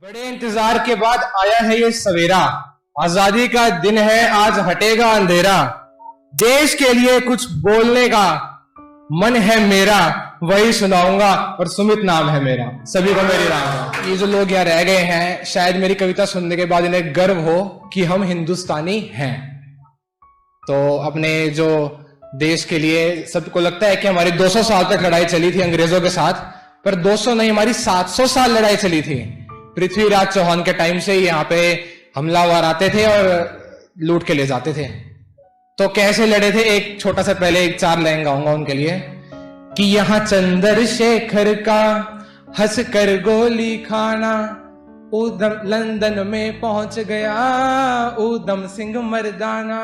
बड़े इंतजार के बाद आया है ये सवेरा, आजादी का दिन है, आज हटेगा अंधेरा। देश के लिए कुछ बोलने का मन है मेरा, वही सुनाऊंगा और सुमित नाम है मेरा। सभी को मेरी राम। ये जो लोग यहाँ रह गए हैं, शायद मेरी कविता सुनने के बाद इन्हें गर्व हो कि हम हिंदुस्तानी हैं। तो अपने जो देश के लिए सबको लगता है कि हमारी 200 साल तक लड़ाई चली थी अंग्रेजों के साथ, पर 200 नहीं, हमारी 700 साल लड़ाई चली थी। पृथ्वीराज चौहान के टाइम से यहाँ पे हमलावर आते थे और लूट के ले जाते थे। तो कैसे लड़े थे, एक छोटा सा पहले एक 4 लाइन गाऊंगा उनके लिए कि यहाँ चंद्रशेखर का हंस कर गोली खाना, उधम लंदन में पहुंच गया उधम सिंह मर्दाना।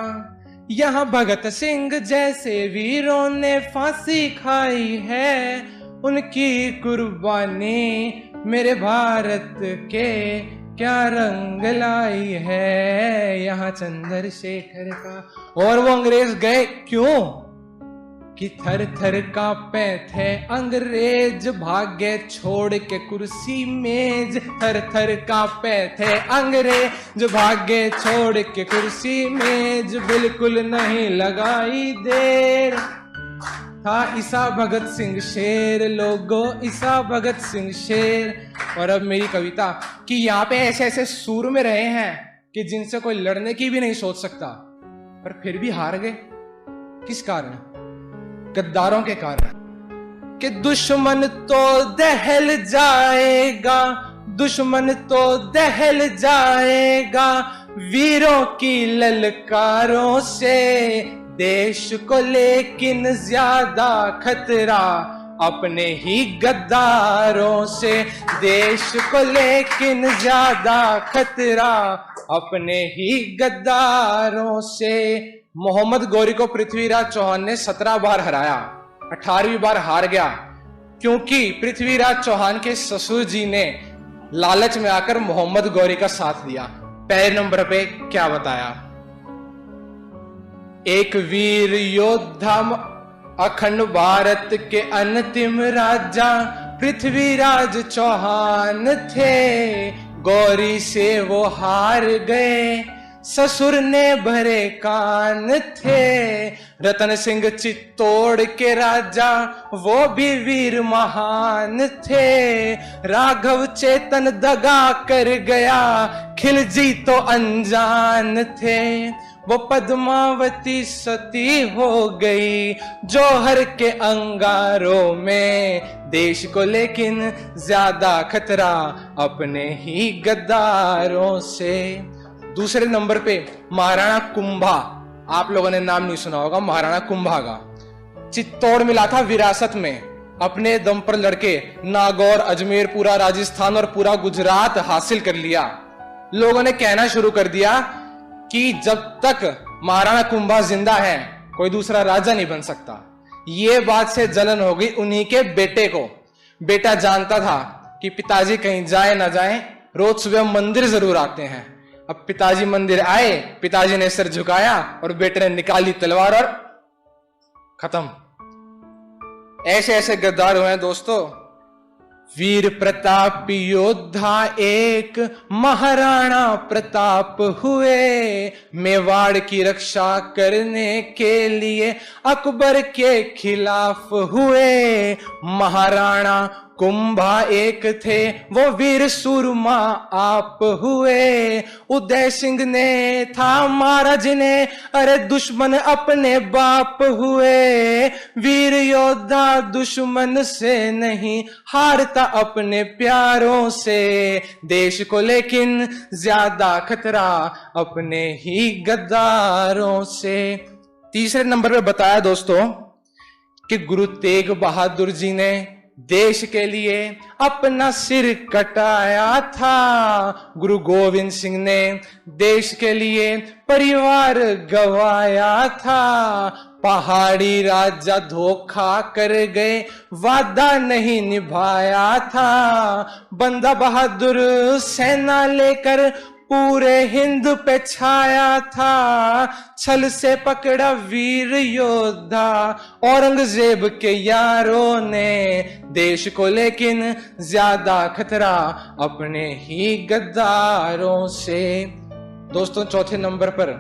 यहाँ भगत सिंह जैसे वीरों ने फांसी खाई है, उनकी कुर्बानी मेरे भारत के क्या रंग लाई है। यहाँ चंद्रशेखर का। और वो अंग्रेज गए क्यों कि थर थर कांपे थे अंग्रेज, भागे छोड़ के कुर्सी मेज। थर थर कांपे थे अंग्रेज, भागे छोड़ के कुर्सी मेज। बिल्कुल नहीं लगाई देर, था ईसा भगत सिंह शेर, लोगों ईसा भगत सिंह शेर। और अब मेरी कविता कि यहाँ पे ऐसे ऐसे सूर में रहे हैं कि जिनसे कोई लड़ने की भी नहीं सोच सकता, पर फिर भी हार गए। किस कारण? गद्दारों के कारण। कि दुश्मन तो दहल जाएगा, दुश्मन तो दहल जाएगा वीरों की ललकारों से। देश को लेकिन ज्यादा खतरा अपने ही गद्दारों से। देश को लेकिन ज्यादा खतरा अपने ही गद्दारों से। मोहम्मद गौरी को पृथ्वीराज चौहान ने 17 बार हराया, 18वीं बार हार गया, क्योंकि पृथ्वीराज चौहान के ससुर जी ने लालच में आकर मोहम्मद गौरी का साथ दिया। पहले नंबर पे क्या बताया? एक वीर योद्धा अखंड भारत के अंतिम राजा पृथ्वीराज चौहान थे। गौरी से वो हार गए, ससुर ने भरे कान थे। रतन सिंह चित्तौड़ के राजा वो भी वीर महान थे। राघव चेतन दगा कर गया, खिलजी तो अनजान थे। वो पद्मावती सती हो गई जौहर के अंगारों में। देश को लेकिन ज्यादा खतरा अपने ही गद्दारों से। दूसरे नंबर पे महाराणा कुंभा, आप लोगों ने नाम नहीं सुना होगा महाराणा कुंभा का। चित्तौड़ मिला था विरासत में, अपने दम पर लड़के नागौर, अजमेर, पूरा राजस्थान और पूरा गुजरात हासिल कर लिया। लोगों ने कहना शुरू कर दिया कि जब तक महाराणा कुंभा जिंदा है कोई दूसरा राजा नहीं बन सकता। ये बात से जलन हो गई उन्हीं के बेटे को। बेटा जानता था कि पिताजी कहीं जाए ना जाए, रोज सुबह मंदिर जरूर आते हैं। अब पिताजी मंदिर आए, पिताजी ने सिर झुकाया और बेटे ने निकाली तलवार और खत्म। ऐसे ऐसे गद्दार हुए हैं दोस्तों। वीर प्रताप योद्धा एक महाराणा प्रताप हुए, मेवाड़ की रक्षा करने के लिए अकबर के खिलाफ हुए। महाराणा कुंभा एक थे वो वीर सूरमा आप हुए। उदय सिंह ने था महाराज ने, अरे दुश्मन अपने बाप हुए। वीर योद्धा दुश्मन से नहीं, हारता अपने प्यारों से। देश को लेकिन ज्यादा खतरा अपने ही गद्दारों से। तीसरे नंबर पे बताया दोस्तों कि गुरु तेग बहादुर जी ने देश के लिए अपना सिर कटाया था। गुरु गोविंद सिंह ने देश के लिए परिवार गवाया था। पहाड़ी राजा धोखा कर गए, वादा नहीं निभाया था। बंदा बहादुर सेना लेकर पूरे हिंद पे छाया था, छल से पकड़ा वीर योद्धा औरंगजेब के यारों ने देश को, लेकिन ज्यादा खतरा अपने ही गद्दारों से। दोस्तों, चौथे नंबर पर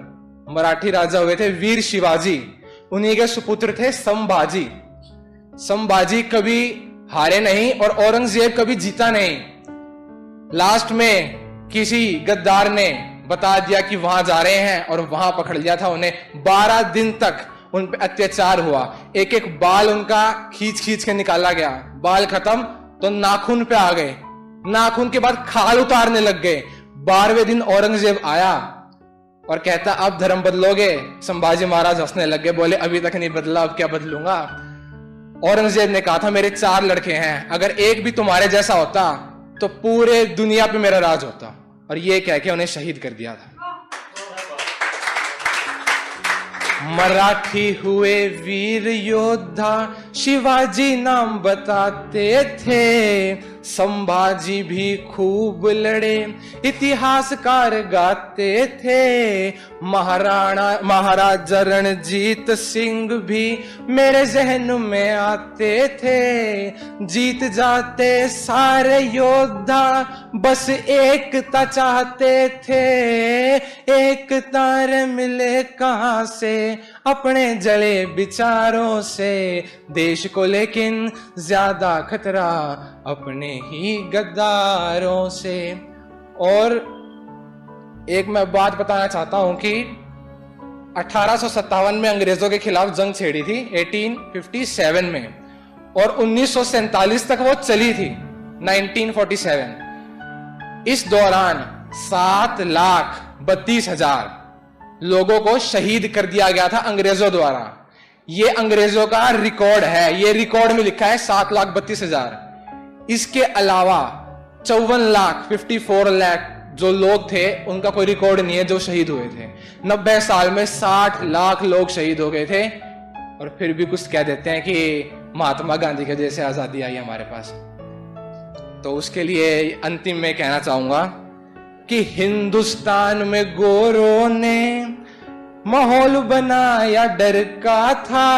मराठी राजा हुए थे वीर शिवाजी, उन्हीं के सुपुत्र थे संभाजी। संभाजी कभी हारे नहीं और औरंगजेब कभी जीता नहीं। लास्ट में किसी गद्दार ने बता दिया कि वहां जा रहे हैं और वहां पकड़ लिया था उन्हें। 12 दिन तक उन पे अत्याचार हुआ, एक एक बाल उनका खींच खींच के निकाला गया। बाल खत्म तो नाखून पे आ गए, नाखून के बाद खाल उतारने लग गए। 12वें दिन औरंगजेब आया और कहता अब धर्म बदलोगे? संभाजी महाराज हंसने लग गए, बोले अभी तक नहीं बदला, अब क्या बदलूंगा। औरंगजेब ने कहा था मेरे 4 लड़के हैं, अगर एक भी तुम्हारे जैसा होता तो पूरे दुनिया पे मेरा राज होता। और ये कह के उन्हें शहीद कर दिया था। मराठी हुए वीर योद्धा शिवाजी नाम बताते थे, संभाजी भी खूब लड़े इतिहासकार गाते थे। महाराजा रणजीत सिंह भी मेरे जहन में आते थे। जीत जाते सारे योद्धा बस एकता चाहते थे। एकता रे मिले कहां से अपने जले विचारों से देश को, लेकिन ज्यादा खतरा अपने ही गद्दारों से। और एक मैं बात बताना चाहता हूं कि 1857 में अंग्रेजों के खिलाफ जंग छेड़ी थी 1857 में, और 1947 तक वो चली थी 1947। इस दौरान 7,32,000 लोगों को शहीद कर दिया गया था अंग्रेजों द्वारा। ये अंग्रेजों का रिकॉर्ड है, ये रिकॉर्ड में लिखा है 7,32,000। इसके अलावा 54 लाख जो लोग थे उनका कोई रिकॉर्ड नहीं है जो शहीद हुए थे। 90 साल में 60 लाख लोग शहीद हो गए थे, और फिर भी कुछ कह देते हैं कि महात्मा गांधी के जैसे आजादी आई हमारे पास। तो उसके लिए अंतिम में कहना चाहूंगा कि हिंदुस्तान में गोरों ने माहौल बनाया डर का था।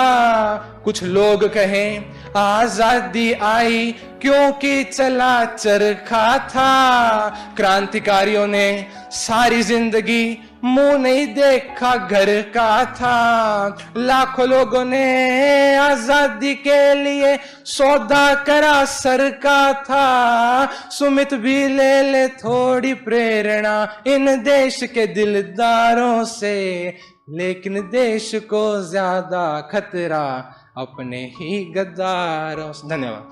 कुछ लोग कहें आजादी आई क्योंकि चला चरखा था। क्रांतिकारियों ने सारी जिंदगी मुंह नहीं देखा घर का था। लाखों लोगों ने आजादी के लिए सौदा करा सर का था। सुमित भी ले ले थोड़ी प्रेरणा इन देश के दिलदारों से, लेकिन देश को ज्यादा खतरा अपने ही गद्दारों से। धन्यवाद।